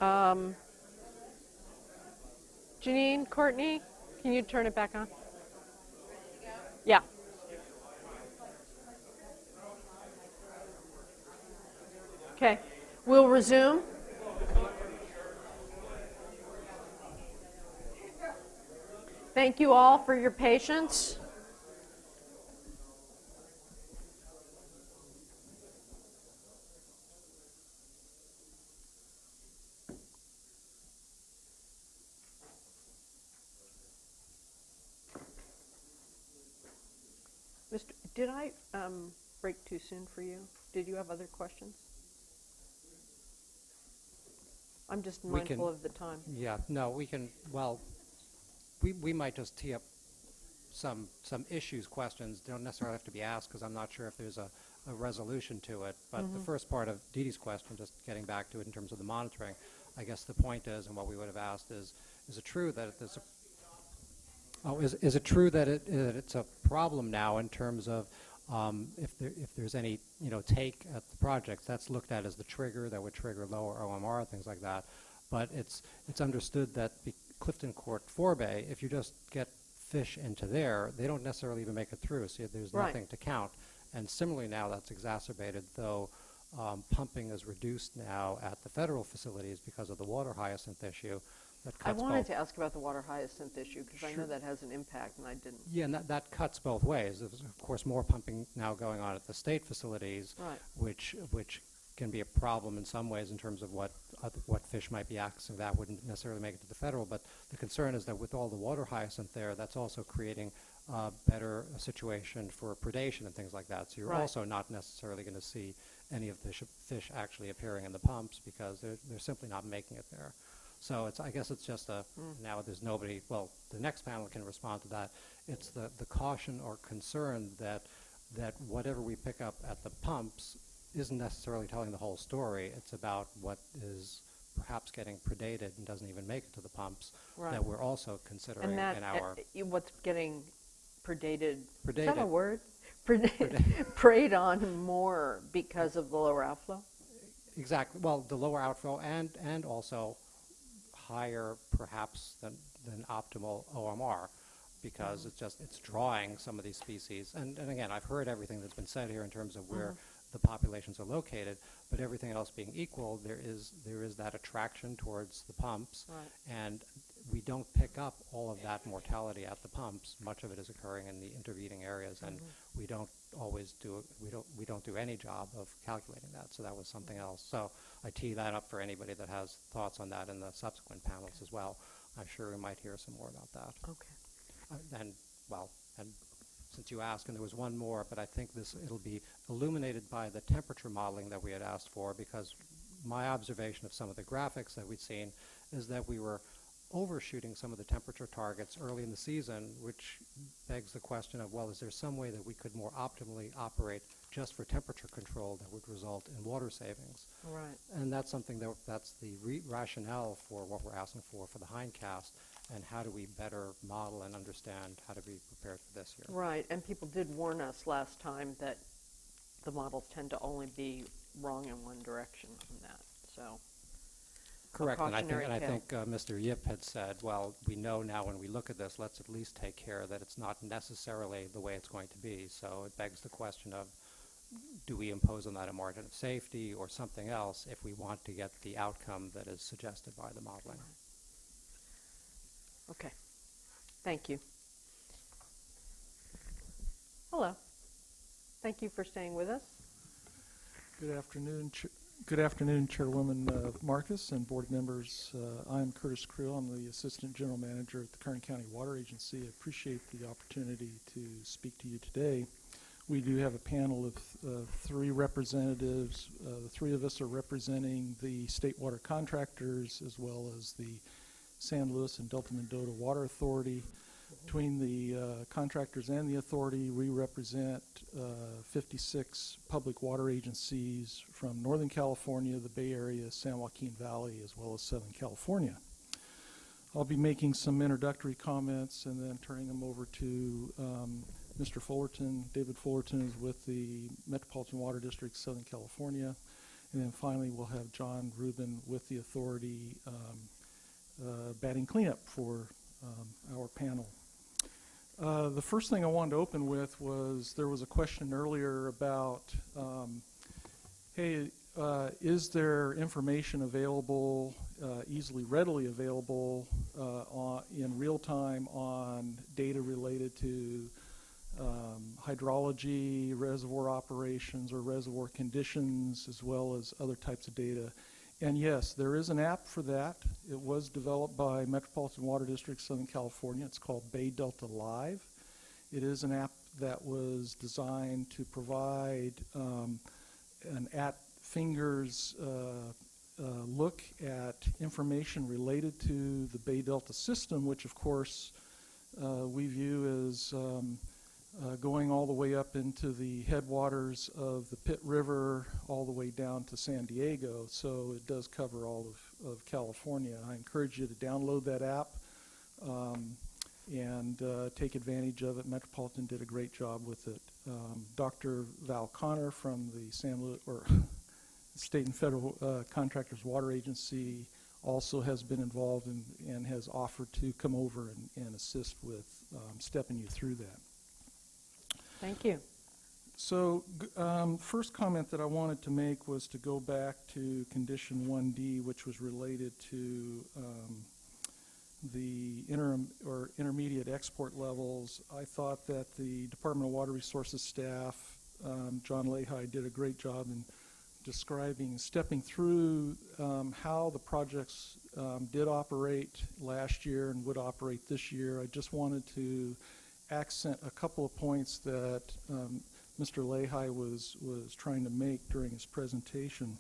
Um, Janine, Courtney, can you turn it back on? Yeah. Okay. We'll resume. Thank you all for your patience. Did I break too soon for you? Did you have other questions? I'm just mindful of the time. Yeah, no, we can, well, we might just tee up some issues, questions. They don't necessarily have to be asked because I'm not sure if there's a resolution to it. But the first part of Dee Dee's question, just getting back to it in terms of the monitoring, I guess the point is, and what we would have asked is it true that there's is it true that it's a problem now in terms of if there's any take at the project that's looked at as the trigger that would trigger lower OMR, things like that, but it's understood that Clifton Court Forebay, if you just get fish into there, they don't necessarily even make it through, so there's nothing to count. And similarly now that's exacerbated, though pumping is reduced now at the federal facilities because of the water hyacinth issue. I wanted to ask about the water hyacinth issue because I know that has an impact and I didn't. Yeah, and that cuts both ways. There's, of course, more pumping now going on at the state facilities, which can be a problem in some ways in terms of what fish might be accessing. That wouldn't necessarily make it to the federal, but the concern is that with all the water hyacinth there, that's also creating a better situation for predation and things like that. So you're also not necessarily going to see any of the fish actually appearing in the pumps because they're simply not making it there. So I guess it's just now there's nobody, well, the next panel can respond to that. It's the caution or concern that whatever we pick up at the pumps isn't necessarily telling the whole story. It's about what is perhaps getting predated and doesn't even make it to the pumps that we're also considering in our... what's getting predated, is predated. that a word? Preyed on more because of the lower outflow? Exactly. Well, the lower outflow and also higher perhaps than optimal OMR because it's drawing some of these species. And again, I've heard everything that's been said here in terms of where the populations are located, but everything else being equal, there is that attraction towards the pumps, and we don't pick up all of that mortality at the pumps. Much of it is occurring in the intervening areas, and we don't always we don't do any job of calculating that. So that was something else. So I tee that up for anybody that has thoughts on that in the subsequent panels as well. I'm sure we might hear some more about that. Okay. And since you asked, and there was one more, but I think it'll be illuminated by the temperature modeling that we had asked for, because my observation of some of the graphics that we'd seen is that we were overshooting some of the temperature targets early in the season, which begs the question of, well, is there some way that we could more optimally operate just for temperature control that would result in water savings? Right. And that's something that's the rationale for what we're asking for the hindcast, and how do we better model and understand how to be prepared for this year. Right, and people did warn us last time that the models tend to only be wrong in one direction on that, so. Correct, and I think Mr. Yip had said, well, we know now when we look at this, let's at least take care that it's not necessarily the way it's going to be. So it begs the question of, do we impose on that a margin of safety or something else if we want to get the outcome that is suggested by the modeling? Okay, thank you. Hello, thank you for staying with us. Good afternoon. Good afternoon, Chairwoman Marcus and board members. I'm Curtis Creel. I'm the Assistant General Manager at the Kern County Water Agency. I appreciate the opportunity to speak to you today. We do have a panel of three representatives. The three of us are representing the state water contractors as well as the San Luis and Delta Mendota Water Authority. Between the contractors and the authority, we represent 56 public water agencies from Northern California, the Bay Area, San Joaquin Valley, as well as Southern California. I'll be making some introductory comments and then turning them over to Mr. Fullerton. David Fullerton is with the Metropolitan Water District, Southern California. And then finally, we'll have John Rubin with the authority batting cleanup for our panel. The first thing I wanted to open with was there was a question earlier about, hey, is there information available, readily available in real time on data related to hydrology, reservoir operations, or reservoir conditions, as well as other types of data? And yes, there is an app for that. It was developed by Metropolitan Water District, Southern California. It's called Bay Delta Live. It is an app that was designed to provide an at-fingers look at information related to the Bay Delta system, which of course we view as going all the way up into the headwaters of the Pitt River all the way down to San Diego, so it does cover all of California. I encourage you to download that app and take advantage of it. Metropolitan did a great job with it. Dr. Val Connor from the State and Federal Contractors Water Agency also has been involved and has offered to come over and assist with stepping you through that. Thank you. So first comment that I wanted to make was to go back to condition 1D, which was related to the interim or intermediate export levels. I thought that the Department of Water Resources staff, John Lehi, did a great job in describing, stepping through how the projects did operate last year and would operate this year. I just wanted to accent a couple of points that Mr. Lehi was trying to make during his presentation.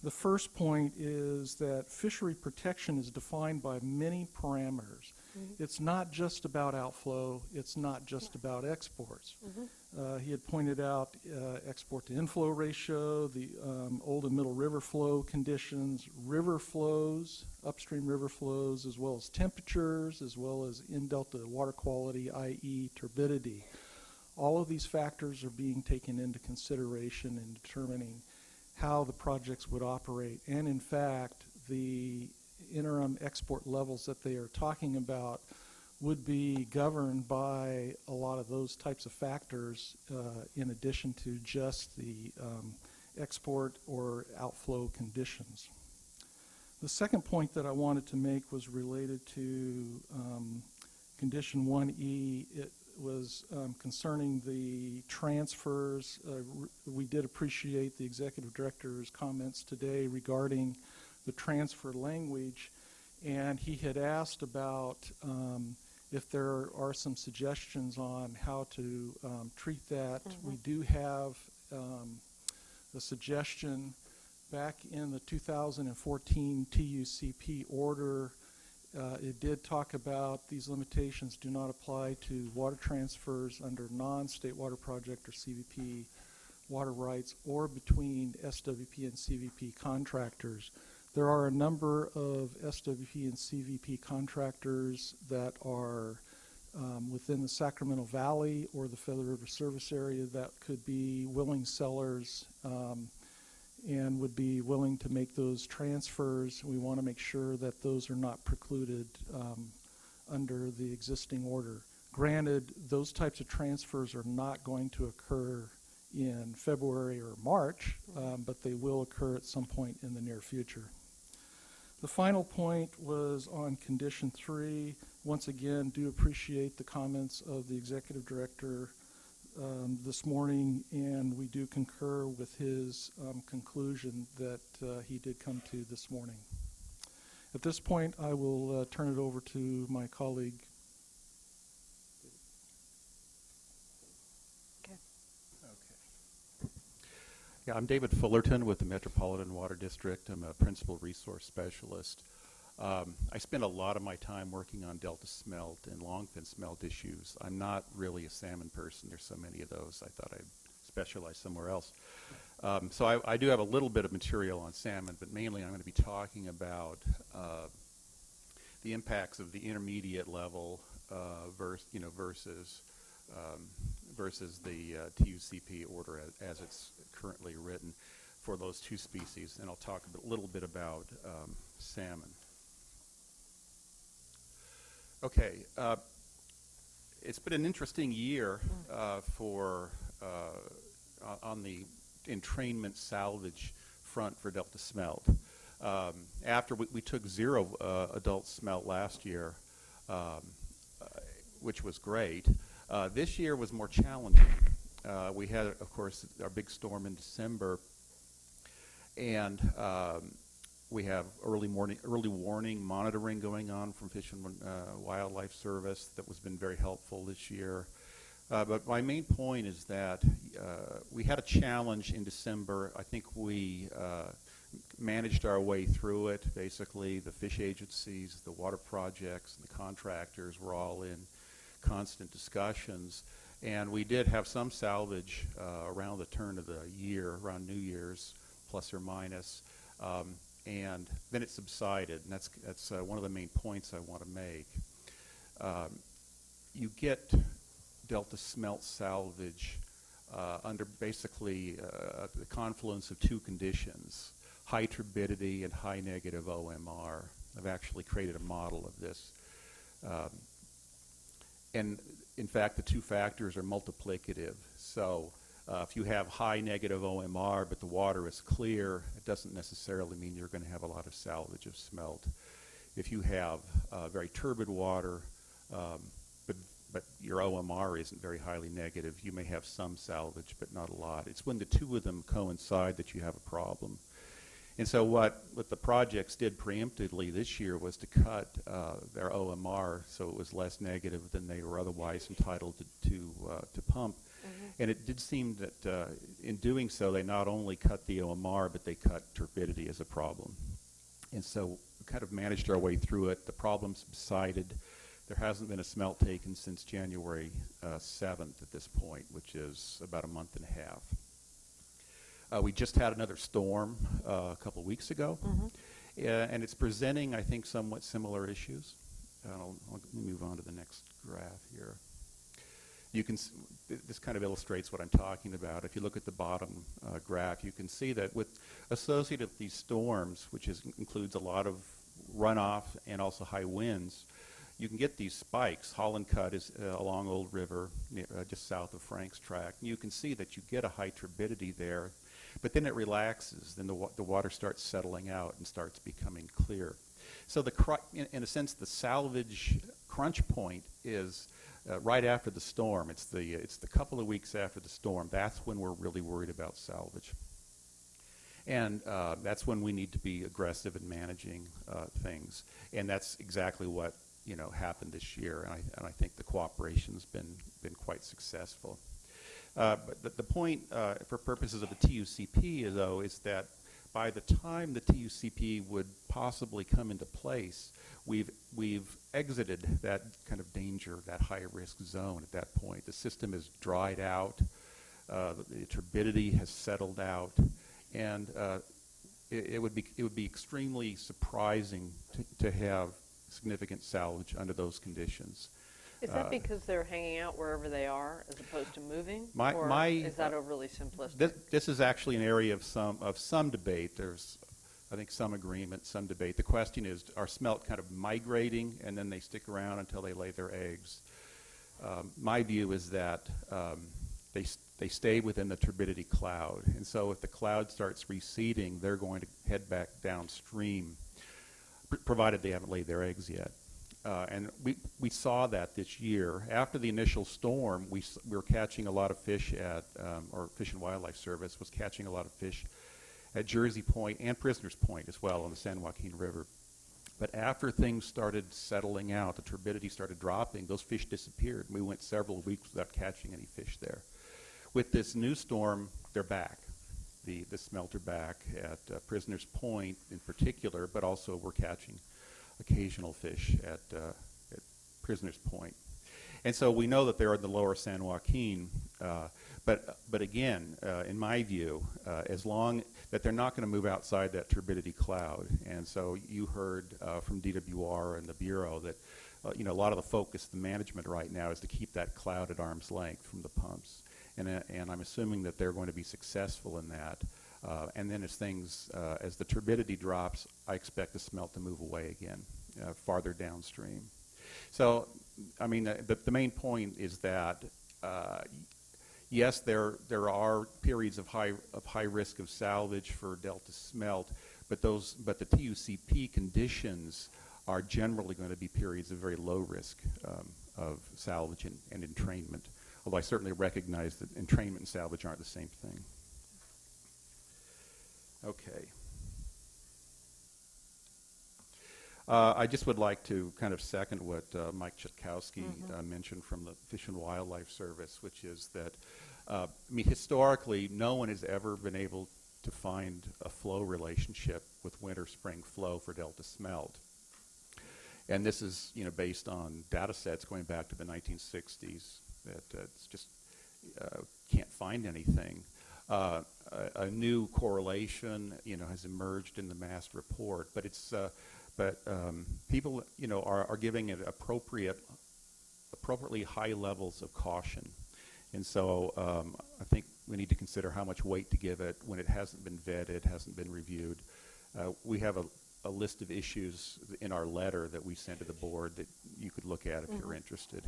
The first point is that fishery protection is defined by many parameters. Mm-hmm. It's not just about outflow. It's not just about exports. Mm-hmm. He had pointed out export to inflow ratio, the old and middle river flow conditions, river flows, upstream river flows, as well as temperatures, as well as in-delta water quality, i.e. turbidity. All of these factors are being taken into consideration in determining how the projects would operate. And in fact, the interim export levels that they are talking about would be governed by a lot of those types of factors in addition to just the export or outflow conditions. The second point that I wanted to make was related to condition 1E. It was concerning the transfers. We did appreciate the executive director's comments today regarding the transfer language, and he had asked about if there are some suggestions on how to treat that. Mm-hmm. We do have a suggestion back in the 2014 TUCP order. It did talk about these limitations do not apply to water transfers under non-state water project or CVP water rights or between SWP and CVP contractors. There are a number of SWP and CVP contractors that are within the Sacramento Valley or the Feather River service area that could be willing sellers and would be willing to make those transfers. We want to make sure that those are not precluded under the existing order. Granted, those types of transfers are not going to occur in February or March, but they will occur at some point in the near future. The final point was on condition 3. Once again, do appreciate the comments of the executive director this morning, and we do concur with his conclusion that he did come to this morning. At this point, I will turn it over to my colleague. Yeah, I'm David Fullerton with the Metropolitan Water District. I'm a principal resource specialist. I spend a lot of my time working on delta smelt and longfin smelt issues. I'm not really a salmon person. There's so many of those. I thought I'd specialize somewhere else. So I do have a little bit of material on salmon, but mainly I'm going to be talking about the impacts of the intermediate level versus the TUCP order as it's currently written. for those two species, and I'll talk a little bit about salmon. Okay, it's been an interesting year on the entrainment salvage front for Delta smelt. After we took 0 adult smelt last year, which was great, this year was more challenging. We had, of course, our big storm in December, and we have early warning monitoring going on from Fish and Wildlife Service that has been very helpful this year. But my main point is that we had a challenge in December. I think we managed our way through it. Basically, the fish agencies, the water projects, and the contractors were all in constant discussions. And we did have some salvage around the turn of the year, around New Year's, plus or minus. And then it subsided, and that's one of the main points I want to make. You get Delta smelt salvage under basically the confluence of two conditions: high turbidity and high negative OMR. I've actually created a model of this. And in fact, the two factors are multiplicative. So if you have high negative OMR but the water is clear, it doesn't necessarily mean you're going to have a lot of salvage of smelt. If you have very turbid water, but your OMR isn't very highly negative, you may have some salvage but not a lot. It's when the two of them coincide that you have a problem. And so what the projects did preemptively this year was to cut their OMR so it was less negative than they were otherwise entitled to pump. And it did seem that in doing so, they not only cut the OMR, but they cut turbidity as a problem. And so we kind of managed our way through it. The problem subsided. There hasn't been a smelt taken since January 7th at this point, which is about a month and a half. We just had another storm a couple of weeks ago, and it's presenting, I think, somewhat similar issues. I'll move on to the next graph here. You can this kind of illustrates what I'm talking about. If you look at the bottom graph, you can see that associated with these storms, which includes a lot of runoff and also high winds, you can get these spikes. Holland Cut is along Old River, just south of Frank's Tract. And you can see that you get a high turbidity there, but then it relaxes. Then the water starts settling out and starts becoming clear. So in a sense, the salvage crunch point is right after the storm. It's the couple of weeks after the storm. That's when we're really worried about salvage. And that's when we need to be aggressive in managing things. And that's exactly what happened this year. And I think the cooperation's been quite successful. But the point, for purposes of the TUCP, though, is that by the time the TUCP would possibly come into place, we've exited that kind of danger, that high-risk zone at that point. The system is dried out, the turbidity has settled out, and it would be extremely surprising to have significant salvage under those conditions. Is that because they're hanging out wherever they are as opposed to moving? Or is that overly simplistic? This is actually an area of some debate. There's, I think, some agreement, some debate. The question is, are smelt kind of migrating and then they stick around until they lay their eggs? My view is that they stay within the turbidity cloud. And so if the cloud starts receding, they're going to head back downstream, provided they haven't laid their eggs yet. And we saw that this year. After the initial storm, we were catching a lot of fish or Fish and Wildlife Service was catching a lot of fish at Jersey Point and Prisoners Point as well on the San Joaquin River. But after things started settling out, the turbidity started dropping, those fish disappeared. We went several weeks without catching any fish there. With this new storm, they're back. The smelt are back at Prisoners Point in particular, but also we're catching occasional fish at Prisoners Point. And so we know that they're in the lower San Joaquin, but again, in my view, as long that they're not going to move outside that turbidity cloud. And so you heard from DWR and the Bureau that a lot of the focus, the management right now is to keep that cloud at arm's length from the pumps. And I'm assuming that they're going to be successful in that. And then as the turbidity drops, I expect the smelt to move away again, farther downstream. So, I mean, the main point is that, yes, there are periods of high risk of salvage for delta smelt, but the TUCP conditions are generally going to be periods of very low risk of salvage and entrainment. Although I certainly recognize that entrainment and salvage aren't the same thing. Okay. I just would like to kind of second what Mike Chitkowski mentioned from the Fish and Wildlife Service, which is that, I mean, historically, no one has ever been able to find a flow relationship with winter-spring flow for delta smelt. And this is, you know, based on data sets going back to the 1960s that it's just can't find anything. A new correlation, you know, has emerged in the MAST report, but it's people, you know, are giving it appropriately high levels of caution, and so I think we need to consider how much weight to give it when it hasn't been vetted, hasn't been reviewed. We have a list of issues in our letter that we sent to the board that you could look at if you're interested.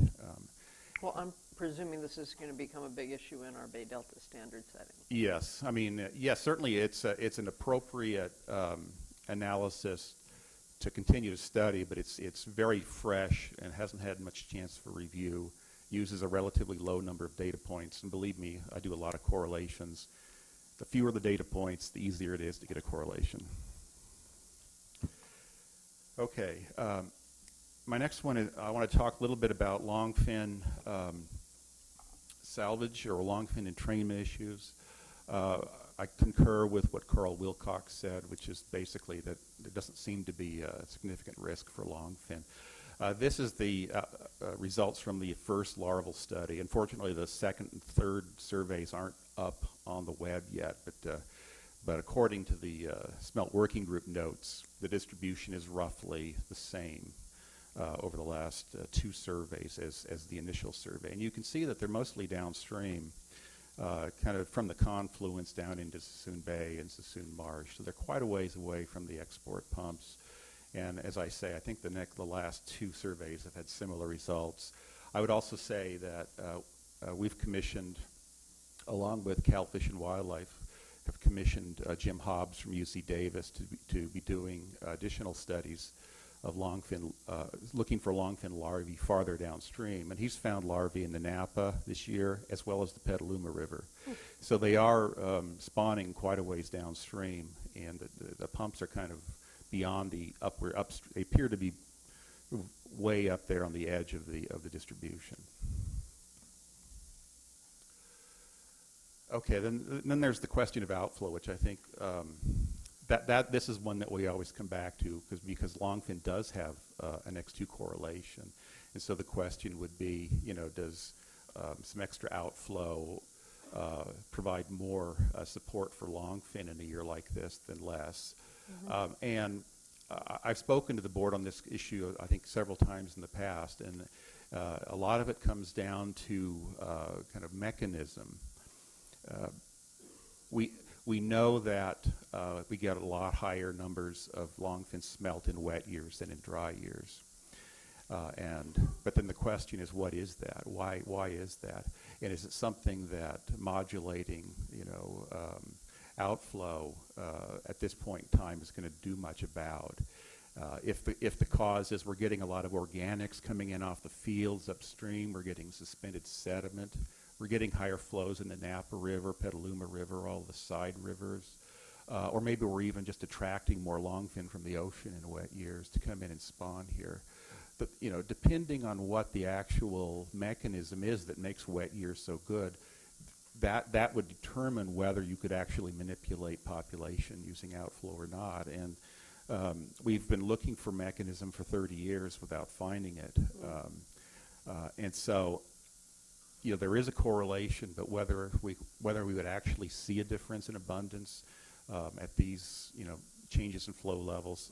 Well, I'm presuming this is going to become a big issue in our Bay Delta standard setting. Yes, I mean, yes, certainly it's an appropriate analysis to continue to study, but it's very fresh and hasn't had much chance for review. Uses a relatively low number of data points, and believe me, I do a lot of correlations. The fewer the data points, the easier it is to get a correlation. Okay, my next one is I want to talk a little bit about longfin salvage or longfin entrainment issues. I concur with what Carl Wilcox said, which is basically that there doesn't seem to be a significant risk for longfin. This is the results from the first larval study. Unfortunately, the second and third surveys aren't up on the web yet, but according to the Smelt Working Group notes, the distribution is roughly the same over the last two surveys as the initial survey. And you can see that they're mostly downstream, kind of from the confluence down into Sassoon Bay and Sassoon Marsh. So they're quite a ways away from the export pumps. And as I say, I think the last two surveys have had similar results. I would also say that we've commissioned, along with Cal Fish and Wildlife, have commissioned Jim Hobbs from UC Davis to be doing additional studies of longfin, looking for longfin larvae farther downstream. And he's found larvae in the Napa this year, as well as the Petaluma River. So they are spawning quite a ways downstream, and the pumps are kind of beyond the they appear to be way up there on the edge of the distribution. Okay, then there's the question of outflow, which I think this is one that we always come back to because longfin does have an X2 correlation, and so the question would be, you know, does some extra outflow provide more support for longfin in a year like this than less? And I've spoken to the board on this issue, I think, several times in the past, and a lot of it comes down to kind of mechanism. We know that we get a lot higher numbers of longfin smelt in wet years than in dry years. But then the question is, what is that? Why is that? And is it something that modulating, you know, outflow at this point in time is going to do much about? If the cause is we're getting a lot of organics coming in off the fields upstream, we're getting suspended sediment, we're getting higher flows in the Napa River, Petaluma River, all the side rivers, or maybe we're even just attracting more longfin from the ocean in wet years to come in and spawn here. But, you know, depending on what the actual mechanism is that makes wet years so good, that would determine whether you could actually manipulate population using outflow or not. And we've been looking for mechanism for 30 years without finding it. And so, you know, there is a correlation, but whether we would actually see a difference in abundance at these, you know, changes in flow levels,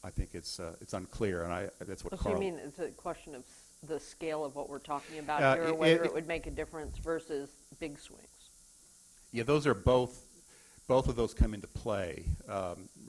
I think it's unclear, and that's what So Carl. you mean it's a question of the scale of what we're talking about here, or whether it would make a difference versus big swings? Yeah, those are both both of those come into play.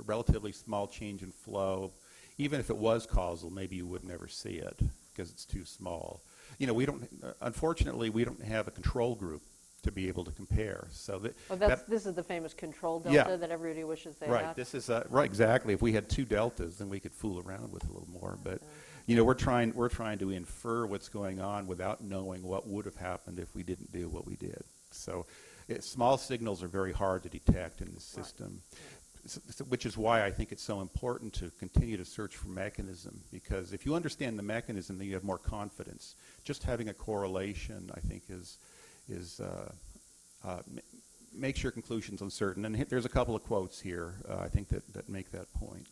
Relatively small change in flow, even if it was causal, maybe you would never see it because it's too small. You know, unfortunately, we don't have a control group to be able to compare. So this is the famous control delta Yeah. that everybody wishes they right. had. This is right, exactly. If we had two deltas, then we could fool around with it a little more. But you know, we're trying to infer what's going on without knowing what would have happened if we didn't do what we did. So small signals are very hard to detect in the system. Which is why I think it's so important to continue to search for mechanism, because if you understand the mechanism, then you have more confidence. Just having a correlation, I think, makes your conclusions uncertain. And there's a couple of quotes here, I think, that make that point.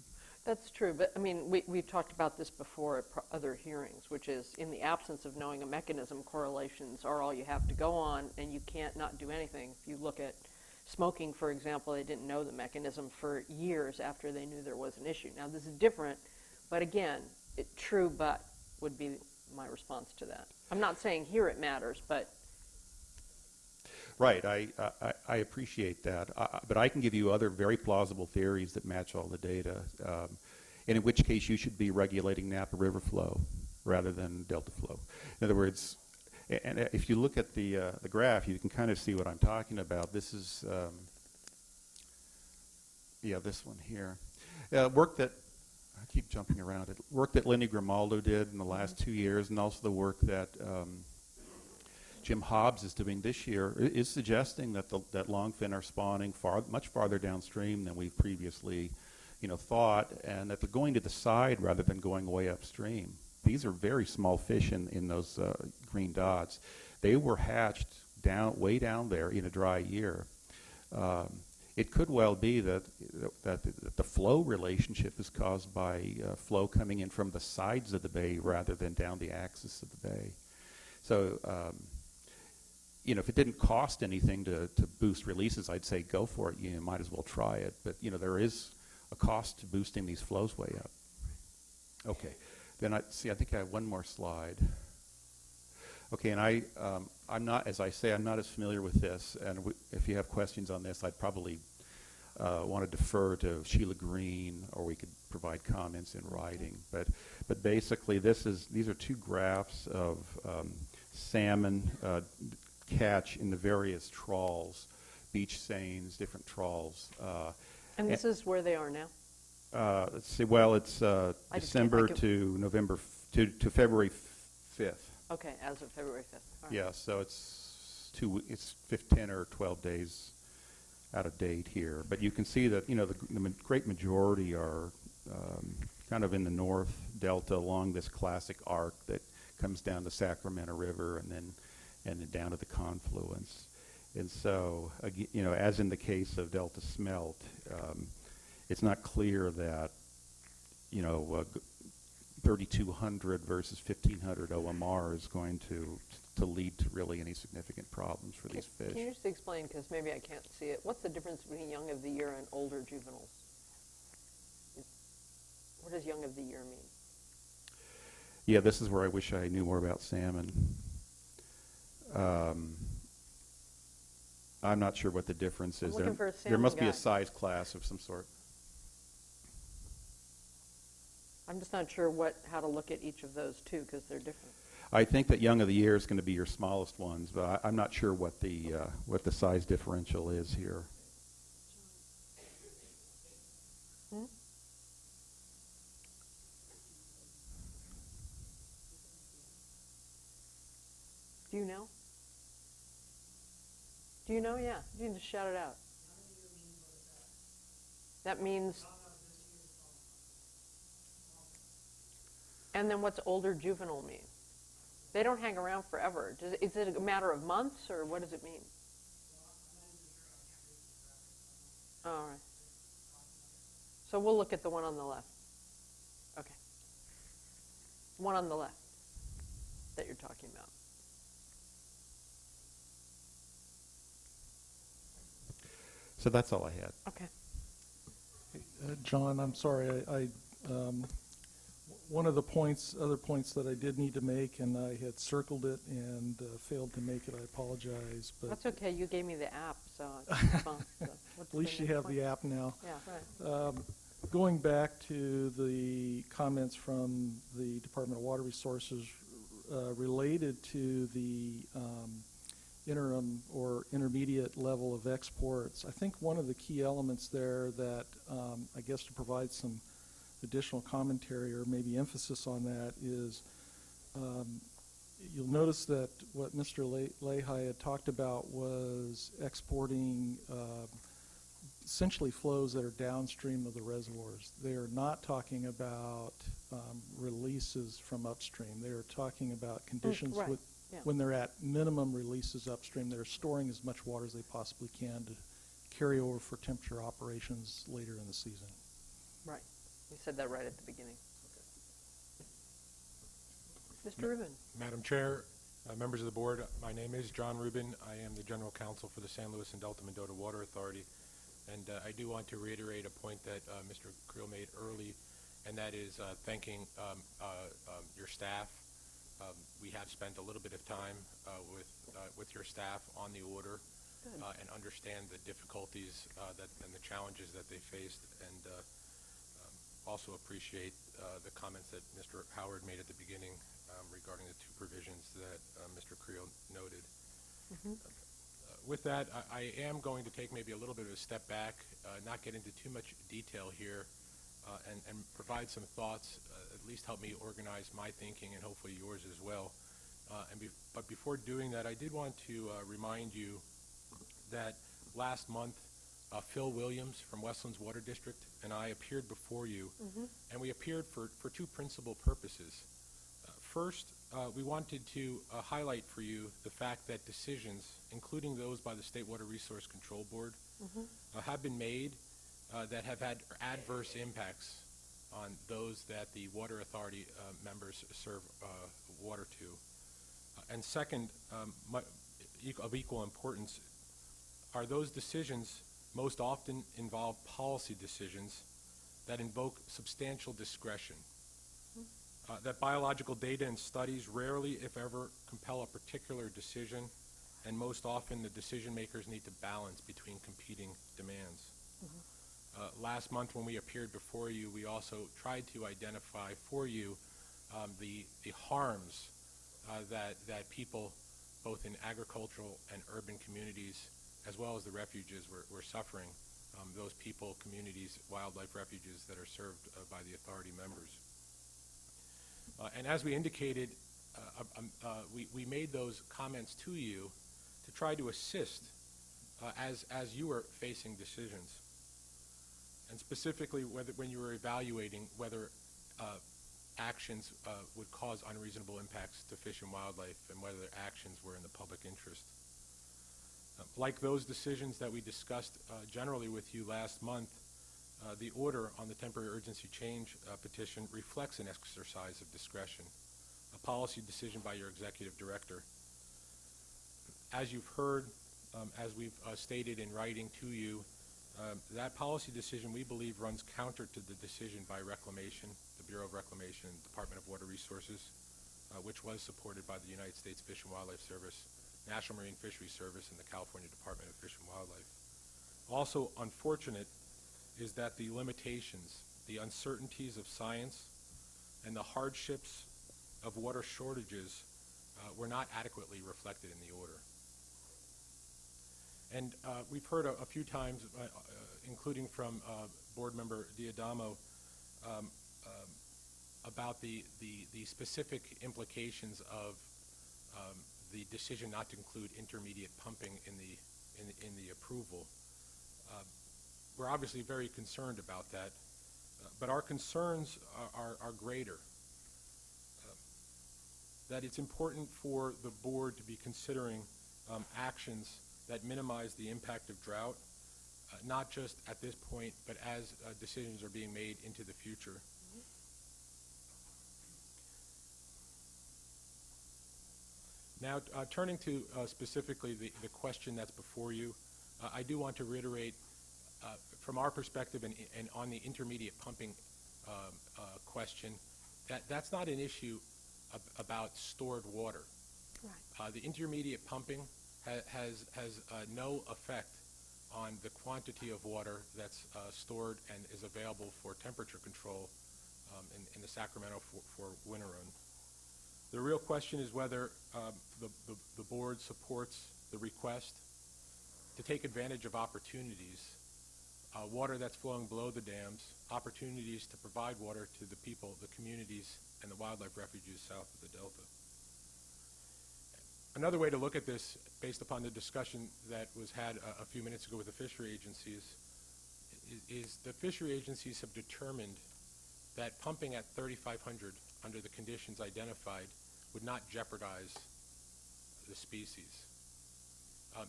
That's true, but I mean, we've talked about this before at other hearings, which is in the absence of knowing a mechanism, correlations are all you have to go on, and you can't not do anything. If you look at smoking, for example, they didn't know the mechanism for years after they knew there was an issue. Now, this is different, but again, true but would be my response to that. I'm not saying here it matters, but... Right, I appreciate that, but I can give you other very plausible theories that match all the data, and in which case you should be regulating Napa River flow rather than delta flow. In other words, and if you look at the graph, you can kind of see what I'm talking about. This is, this one here. Work that, I keep jumping around it, work that Lenny Grimaldo did in the last 2 years, and also the work that Jim Hobbs is doing this year, is suggesting that that longfin are spawning much farther downstream than we've previously thought, and that they're going to the side rather than going way upstream. These are very small fish in those green dots. They were hatched way down there in a dry year. It could well be that the flow relationship is caused by flow coming in from the sides of the bay rather than down the axis of the bay. So, if it didn't cost anything to boost releases, I'd say go for it. You might as well try it. But there is a cost to boosting these flows way up. Okay. Then I think I have one more slide. Okay, and I'm not, as I say, I'm not as familiar with this, and if you have questions on this, I'd probably want to defer to Sheila Green, or we could provide comments in writing. But basically, these are two graphs of salmon catch in the various trawls, beach seines, different trawls. And this is where they are now? Let's see. Well, it's December to November to February 5th. Okay, as of February 5th. All right. Yeah, so it's 10 or 12 days out of date here. But you can see that the great majority are kind of in the north delta along this classic arc that comes down the Sacramento River and then down to the confluence. And so, as in the case of delta smelt, it's not clear that 3,200 versus 1,500 OMR is going to lead to really any significant problems for these fish. Can you just explain, because maybe I can't see it, what's the difference between young of the year and older juveniles? What does young of the year mean? Yeah, this is where I wish I knew more about salmon. I'm not sure what the difference is. Looking for a There must salmon be a guy. size class of some sort. I'm just not sure how to look at each of those two, because they're different. I think that young of the year is going to be your smallest ones, but I'm not sure what the size differential is here. Hmm? Do you know? Do you know? Yeah. You can just shout it out. That means... And then what's older juvenile mean? They don't hang around forever. Is it a matter of months, or what does it mean? All right. So we'll look at the one on the left. Okay. One on the left that you're talking about. So that's all I had. Okay. John, I'm sorry, I One of the other points that I did need to make, and I had circled it and failed to make it, I apologize, but That's okay, you gave me the app, so it's fine. So what's at least the you next have one? the app now. Yeah, right. Going back to the comments from the Department of Water Resources related to the interim or intermediate level of exports, I think one of the key elements there that I guess to provide some additional commentary or maybe emphasis on that is you'll notice that what Mr. Lehi had talked about was exporting essentially flows that are downstream of the reservoirs. They are not talking about releases from upstream. They are talking about conditions right, yeah. when they're at minimum releases upstream. They're storing as much water as they possibly can to carry over for temperature operations later in the season. Right. You said that right at the beginning. Mr. Rubin. Madam Chair, members of the board, my name is John Rubin. I am the General Counsel for the San Luis and Delta Mendota Water Authority. And I do want to reiterate a point that Mr. Creel made early, and that is thanking your staff. We have spent a little bit of time with your staff on the order and understand the difficulties and the challenges that they faced, and also appreciate the comments that Mr. Howard made at the beginning regarding the two provisions that Mr. Creel noted. Mm-hmm. With that, I am going to take maybe a little bit of a step back, not get into too much detail here, and provide some thoughts, at least help me organize my thinking and hopefully yours as well. But before doing that, I did want to remind you that last month, Phil Williams from Westlands Water District and I appeared before you, and we appeared for two principal purposes. First, we wanted to highlight for you the fact that decisions, including those by the State Water Resource Control Board, have been made that have had adverse impacts on those that the Water Authority members serve water to. And second, of equal importance, are those decisions most often involve policy decisions that invoke substantial discretion. That biological data and studies rarely, if ever, compel a particular decision, and most often the decision makers need to balance between competing demands. Last month when we appeared before you, we also tried to identify for you the harms that people, both in agricultural and urban communities, as well as the refuges, were suffering. Those people, communities, wildlife refuges that are served by the authority members. And as we indicated, we made those comments to you to try to assist as you were facing decisions. And specifically, when you were evaluating whether actions would cause unreasonable impacts to fish and wildlife, and whether actions were in the public interest. Like those decisions that we discussed generally with you last month, the order on the temporary urgency change petition reflects an exercise of discretion, a policy decision by your executive director. As you've heard, as we've stated in writing to you, that policy decision, we believe, runs counter to the decision by Reclamation, the Bureau of Reclamation, and Department of Water Resources, which was supported by the United States Fish and Wildlife Service, National Marine Fisheries Service, and the California Department of Fish and Wildlife. Also unfortunate is that the limitations, the uncertainties of science, and the hardships of water shortages were not adequately reflected in the order. And we've heard a few times, including from Board Member Diadamo, about the specific implications of the decision not to include intermediate pumping in the approval. We're obviously very concerned about that, but our concerns are greater. That it's important for the board to be considering actions that minimize the impact of drought, not just at this point, but as decisions are being made into the future. Now, turning to specifically the question that's before you, I do want to reiterate from our perspective and on the intermediate pumping question that's not an issue about stored water. Right. The intermediate pumping has no effect on the quantity of water that's stored and is available for temperature control in the Sacramento for winter run. The real question is whether the board supports the request to take advantage of opportunities, water that's flowing below the dams, opportunities to provide water to the people, the communities, and the wildlife refuges south of the Delta. Another way to look at this, based upon the discussion that was had a few minutes ago with the fishery agencies, is the fishery agencies have determined that pumping at 3,500 under the conditions identified would not jeopardize the species.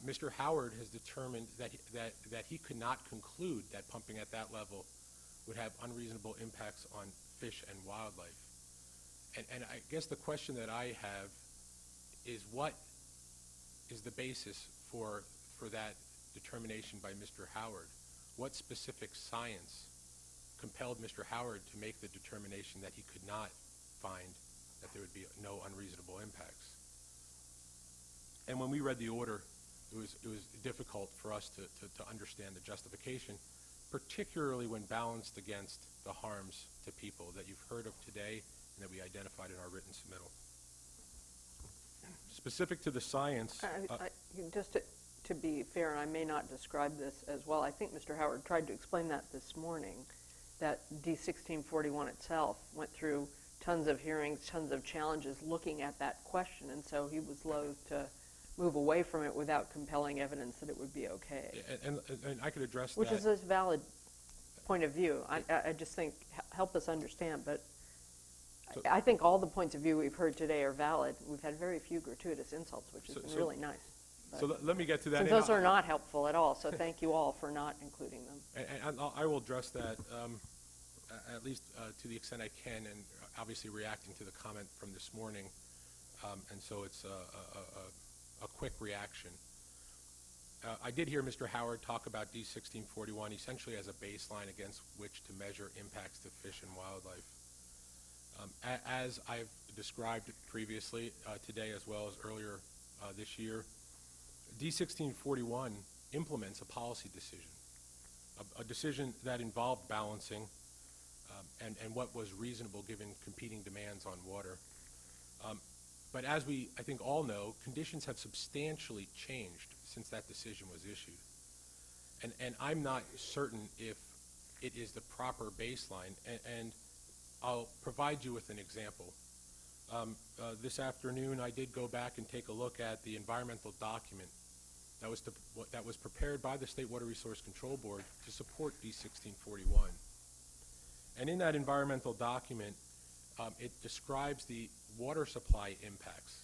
Mr. Howard has determined that he could not conclude that pumping at that level would have unreasonable impacts on fish and wildlife. And I guess the question that I have is, what is the basis for that determination by Mr. Howard? What specific science compelled Mr. Howard to make the determination that he could not find that there would be no unreasonable impacts? And when we read the order, it was difficult for us to understand the justification, particularly when balanced against the harms to people that you've heard of today and that we identified in our written submittal. Specific to the science, Just to be fair, and I may not describe this as well, I think Mr. Howard tried to explain that this morning, that D1641 itself went through tons of hearings, tons of challenges looking at that question, and so he was loath to move away from it without compelling evidence that it would be okay. and I could address Which that. is a valid point of view. I just think, help us understand, but So- I think all the points of view we've heard today are valid. We've had very few gratuitous insults, which has been really nice. So let me get to that. Since those are not helpful at all, so thank you all for not including them. And I will address that at least to the extent I can, and obviously reacting to the comment from this morning, and so it's a quick reaction. I did hear Mr. Howard talk about D1641 essentially as a baseline against which to measure impacts to fish and wildlife. As I've described previously today as well as earlier this year, D1641 implements a policy decision, a decision that involved balancing and what was reasonable given competing demands on water. But as we, I think, all know, conditions have substantially changed since that decision was issued. And I'm not certain if it is the proper baseline, and I'll provide you with an example. This afternoon, I did go back and take a look at the environmental document that was prepared by the State Water Resource Control Board to support D1641. And in that environmental document, it describes the water supply impacts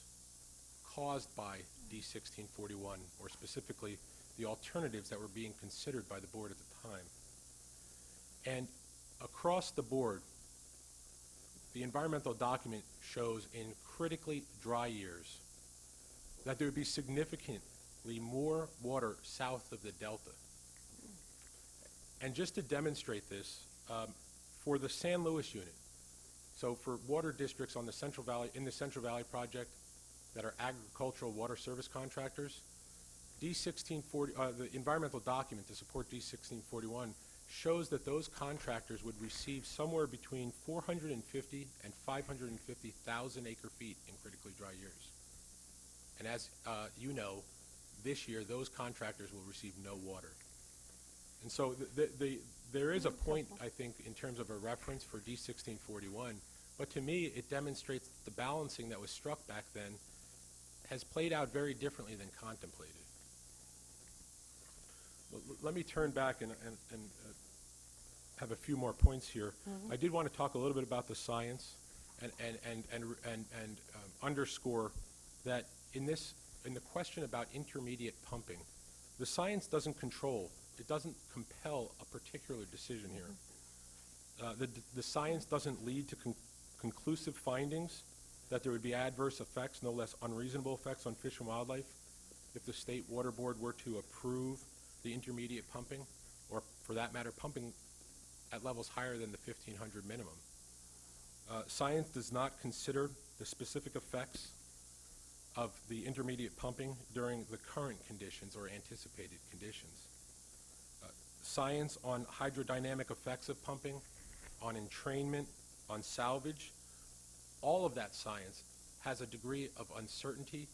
caused by D1641, or specifically the alternatives that were being considered by the board at the time. And across the board, the environmental document shows in critically dry years that there would be significantly more water south of the Delta. And just to demonstrate this, for the San Luis unit, so for water districts on the Central Valley, in the Central Valley project that are agricultural water service contractors, the environmental document to support D1641 shows that those contractors would receive somewhere between 450 and 550,000 acre feet in critically dry years. And as you know, this year those contractors will receive no water. And so there is a point, I think, in terms of a reference for D1641, but to me it demonstrates the balancing that was struck back then has played out very differently than contemplated. Let me turn back and have a few more points here. Mm-hmm. I did want to talk a little bit about the science and underscore that in the question about intermediate pumping, the science doesn't control, it doesn't compel a particular decision here. The science doesn't lead to conclusive findings that there would be adverse effects, no less unreasonable effects on fish and wildlife if the State Water Board were to approve the intermediate pumping, or for that matter, pumping at levels higher than the 1,500 minimum. Science does not consider the specific effects of the intermediate pumping during the current conditions or anticipated conditions. Science on hydrodynamic effects of pumping, on entrainment, on salvage, all of that science has a degree of uncertainty,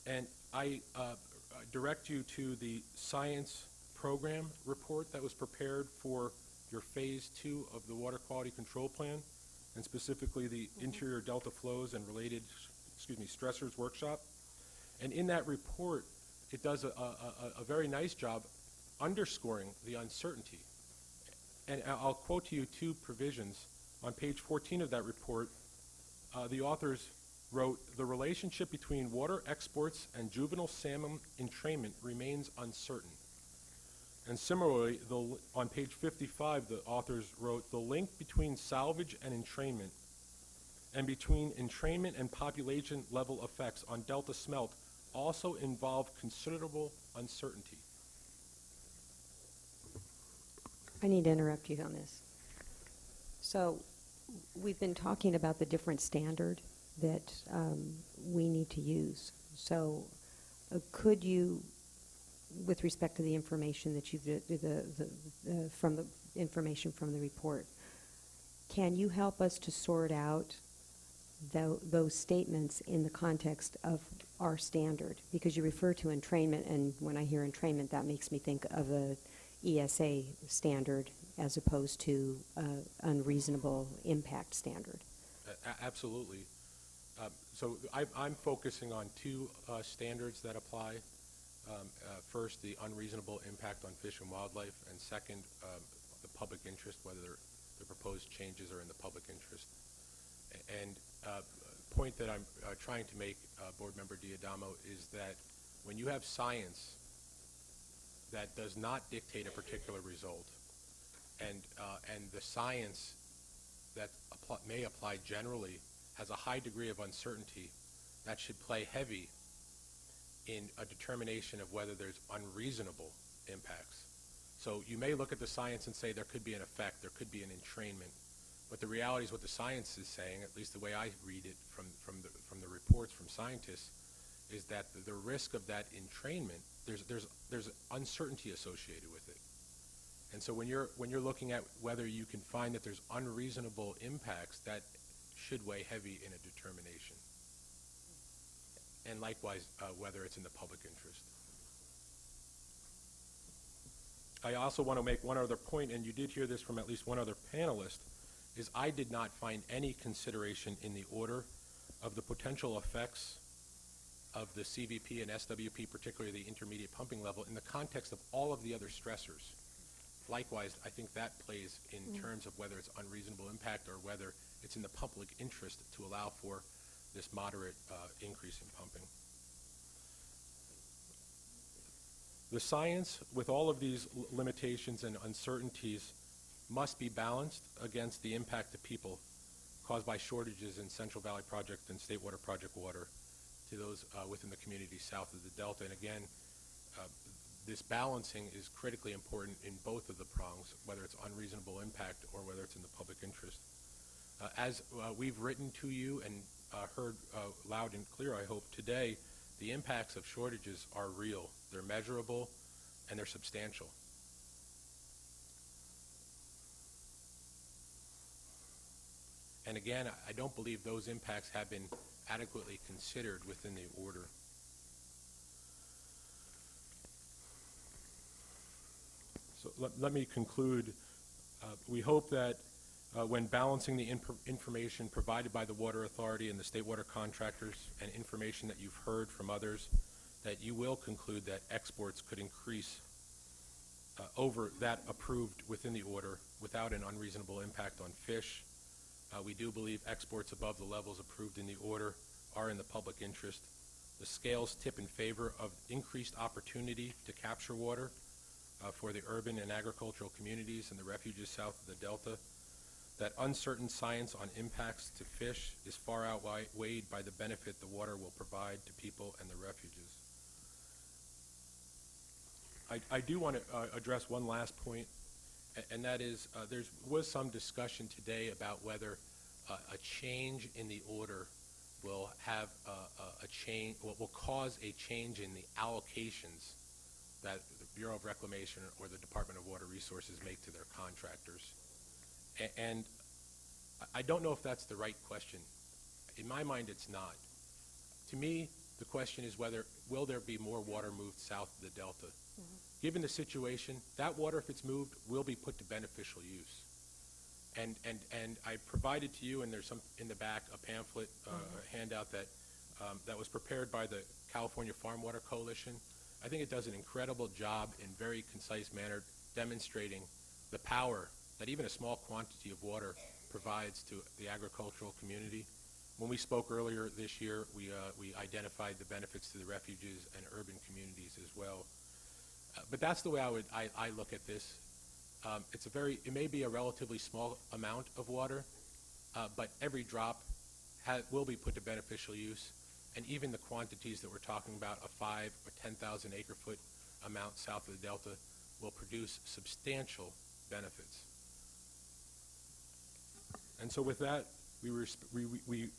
and I direct you to the science program report that was prepared for your phase 2 of the water quality control plan, and specifically the interior delta flows and related, stressors workshop. And in that report, it does a very nice job underscoring the uncertainty. And I'll quote to you 2 provisions. On page 14 of that report, the authors wrote, "The relationship between water exports and juvenile salmon entrainment remains uncertain." And similarly, on page 55, the authors wrote, "The link between salvage and entrainment and between entrainment and population level effects on delta smelt also involve considerable uncertainty." I need to interrupt you on this. So we've been talking about the different standard that we need to use. So could you, with respect to the information that you've, from the information from the report, can you help us to sort out those statements in the context of our standard? Because you refer to entrainment, and when I hear entrainment, that makes me think of a ESA standard as opposed to unreasonable impact standard. Absolutely. So I'm focusing on 2 standards that apply. First, the unreasonable impact on fish and wildlife, and second, the public interest, whether the proposed changes are in the public interest. And point that I'm trying to make, Board Member Diadamo, is that when you have science that does not dictate a particular result, and the science that may apply generally has a high degree of uncertainty, that should play heavy in a determination of whether there's unreasonable impacts. So you may look at the science and say there could be an effect, there could be an entrainment, but the reality is what the science is saying, at least the way I read it from the reports from scientists, is that the risk of that entrainment, there's uncertainty associated with it. And so when you're looking at whether you can find that there's unreasonable impacts, that should weigh heavy in a determination. And likewise, whether it's in the public interest. I also want to make one other point, and you did hear this from at least one other panelist, is I did not find any consideration in the order of the potential effects of the CVP and SWP, particularly the intermediate pumping level, in the context of all of the other stressors. Likewise, I think that plays in terms of whether it's unreasonable impact or whether it's in the public interest to allow for this moderate increase in pumping. The science, with all of these limitations and uncertainties, must be balanced against the impact to people caused by shortages in Central Valley Project and State Water Project water to those within the community south of the Delta. And again, this balancing is critically important in both of the prongs, whether it's unreasonable impact or whether it's in the public interest. As we've written to you and heard loud and clear, I hope, today, the impacts of shortages are real. They're measurable and they're substantial. And again, I don't believe those impacts have been adequately considered within the order. So let me conclude. We hope that when balancing the information provided by the Water Authority and the state water contractors and information that you've heard from others, that you will conclude that exports could increase over that approved within the order without an unreasonable impact on fish. We do believe exports above the levels approved in the order are in the public interest. The scales tip in favor of increased opportunity to capture water for the urban and agricultural communities and the refuges south of the Delta. That uncertain science on impacts to fish is far outweighed by the benefit the water will provide to people and the refuges. I do want to address one last point, and that is there was some discussion today about whether a change in the order will have a change, will cause a change in the allocations that the Bureau of Reclamation or the Department of Water Resources make to their contractors. And I don't know if that's the right question. In my mind, it's not. To me, the question is will there be more water moved south of the Delta? Given the situation, that water, if it's moved, will be put to beneficial use. And I provided to you, and there's some in the back, a pamphlet, a handout that was prepared by the California Farm Water Coalition. I think it does an incredible job in very concise manner demonstrating the power that even a small quantity of water provides to the agricultural community. When we spoke earlier this year, we identified the benefits to the refuges and urban communities as well. But that's the way I look at this. It may be a relatively small amount of water, but every drop will be put to beneficial use. And even the quantities that we're talking about, a 5 or 10,000 acre foot amount south of the Delta, will produce substantial benefits. And so with that, we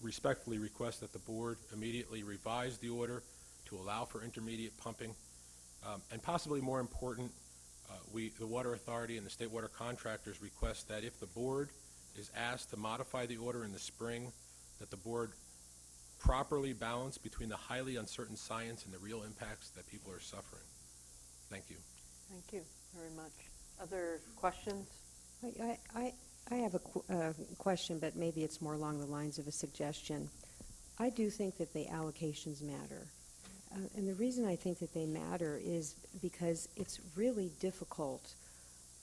respectfully request that the board immediately revise the order to allow for intermediate pumping. And possibly more important, the Water Authority and the state water contractors request that if the board is asked to modify the order in the spring, that the board properly balance between the highly uncertain science and the real impacts that people are suffering. Thank you. Thank you very much. Other questions? I have a question, but maybe it's more along the lines of a suggestion. I do think that the allocations matter. And the reason I think that they matter is because it's really difficult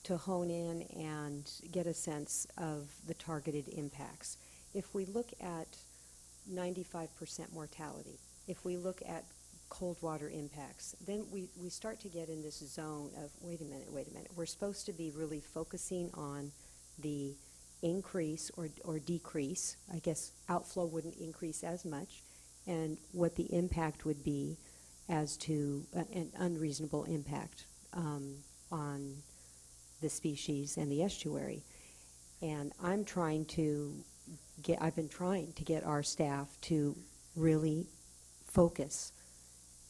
to hone in and get a sense of the targeted impacts. If we look at 95% mortality, if we look at cold water impacts, then we start to get in this zone of, wait a minute, we're supposed to be really focusing on the increase or decrease. I guess outflow wouldn't increase as much, and what the impact would be as to an unreasonable impact on the species and the estuary. And I've been trying to get our staff to really focus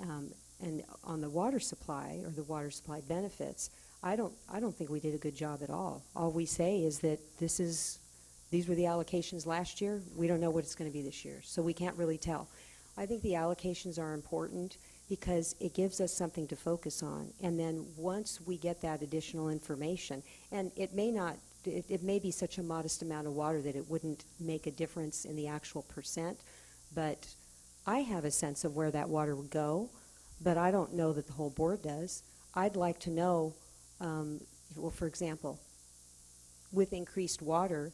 and on the water supply or the water supply benefits. I don't think we did a good job at all. All we say is that these were the allocations last year. We don't know what it's going to be this year, so we can't really tell. I think the allocations are important because it gives us something to focus on. And then once we get that additional information, and it may be such a modest amount of water that it wouldn't make a difference in the actual percent, but I have a sense of where that water would go, but I don't know that the whole board does. I'd like to know, well, for example, with increased water,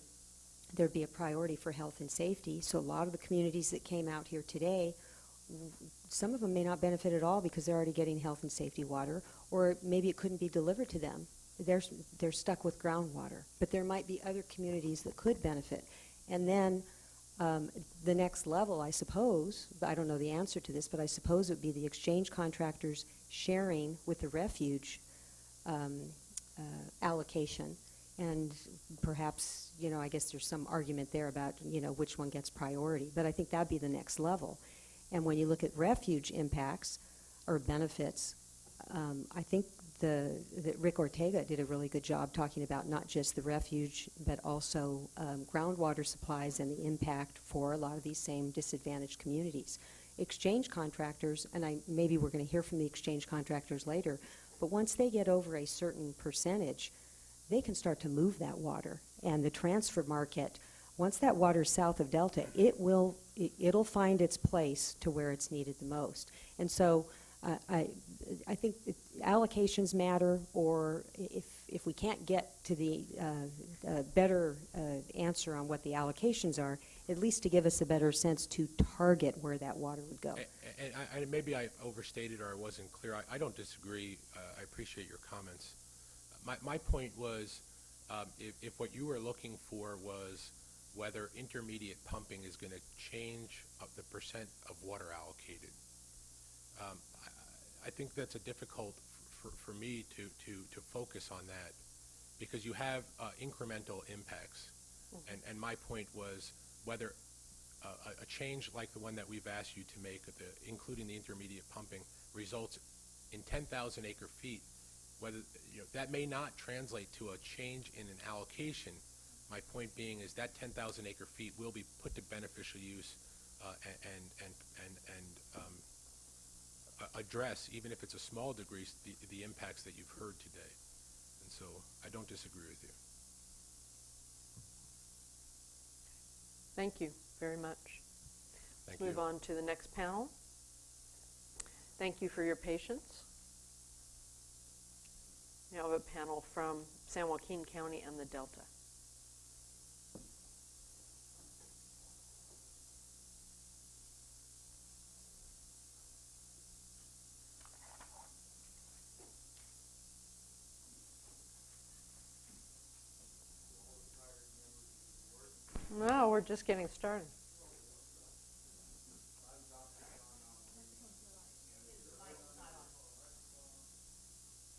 there'd be a priority for health and safety. So a lot of the communities that came out here today, some of them may not benefit at all because they're already getting health and safety water, or maybe it couldn't be delivered to them. They're stuck with groundwater. But there might be other communities that could benefit. And then the next level, I suppose, I don't know the answer to this, but I suppose it would be the exchange contractors sharing with the refuge allocation. And perhaps, I guess there's some argument there about, which one gets priority. But I think that'd be the next level. And when you look at refuge impacts or benefits, I think that Rick Ortega did a really good job talking about not just the refuge, but also groundwater supplies and the impact for a lot of these same disadvantaged communities. Exchange contractors, and maybe we're going to hear from the exchange contractors later, but once they get over a certain percentage, they can start to move that water. And the transfer market, once that water's south of Delta, it'll find its place to where it's needed the most. And so I think allocations matter, or if we can't get to the better answer on what the allocations are, at least to give us a better sense to target where that water would go. And maybe I overstated or I wasn't clear. I don't disagree. I appreciate your comments. My point was, if what you were looking for was whether intermediate pumping is going to change the percent of water allocated, I think that's a difficult for me to focus on that, because you have incremental impacts. And my point was whether a change like the one that we've asked you to make, including the intermediate pumping, results in 10,000 acre feet, whether that may not translate to a change in an allocation. My point being is that 10,000 acre feet will be put to beneficial use address, even if it's a small degree, the impacts that you've heard today. And so I don't disagree with you. Thank you very much. Thank Let's move you. on to the next panel. Thank you for your patience. Now we have a panel from San Joaquin County and the Delta. No, we're just getting started.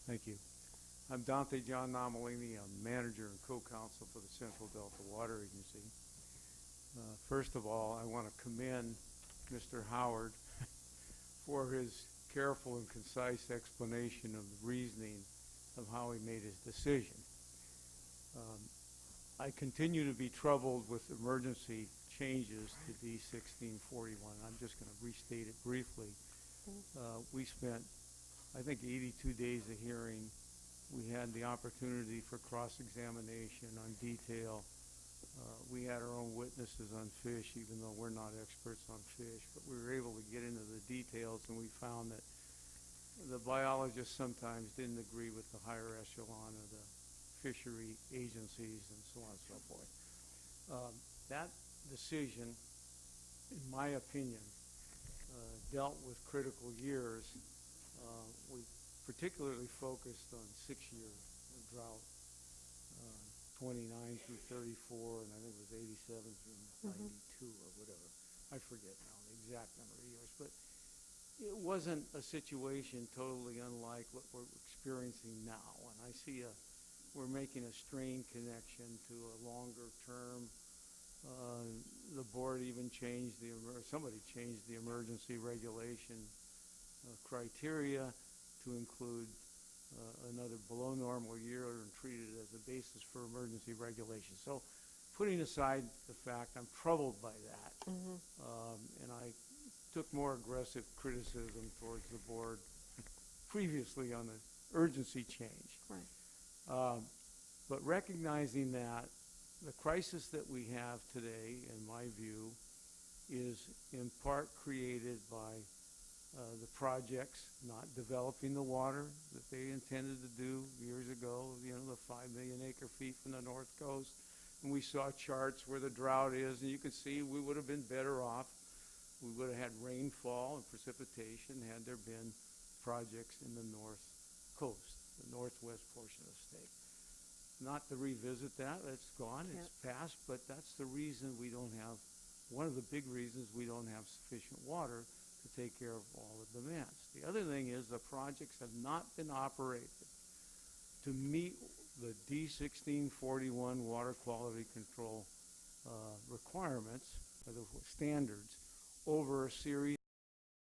Thank you. I'm Dante John Nomalini. I'm manager and co-counsel for the Central Delta Water Agency. First of all, I want to commend Mr. Howard for his careful and concise explanation of the reasoning of how he made his decision. I continue to be troubled with emergency changes to D1641. I'm just going to restate it briefly. We spent, I think, 82 days of hearing. We had the opportunity for cross-examination on detail. We had our own witnesses on fish, even though we're not experts on fish, but we were able to get into the details, and we found that the biologists sometimes didn't agree with the higher echelon of the fishery agencies and so on and so forth. That decision, in my opinion, dealt with critical years. We particularly focused on 6-year drought, 29 through 34, and I think it was 87 through 92 or whatever. I forget now the exact number of years, but it wasn't a situation totally unlike what we're experiencing now. And I see we're making a strained connection to a longer term. The board even changed somebody changed the emergency regulation criteria to include another below normal year and treat it as a basis for emergency regulation. So putting aside the fact I'm troubled by that, and I took more aggressive criticism towards the board previously on the urgency change. Right. But recognizing that the crisis that we have today, in my view, is in part created by the projects not developing the water that they intended to do years ago, the 5 million acre feet from the north coast. And we saw charts where the drought is, and you can see we would have been better off. We would have had rainfall and precipitation had there been projects in the north coast, the northwest portion of the state. Not to revisit that, it's gone, it's passed, but that's the reason we don't have, one of the big reasons we don't have sufficient water to take care of all the demands. The other thing is the projects have not been operated to meet the D1641 water quality control requirements, or the standards, over a series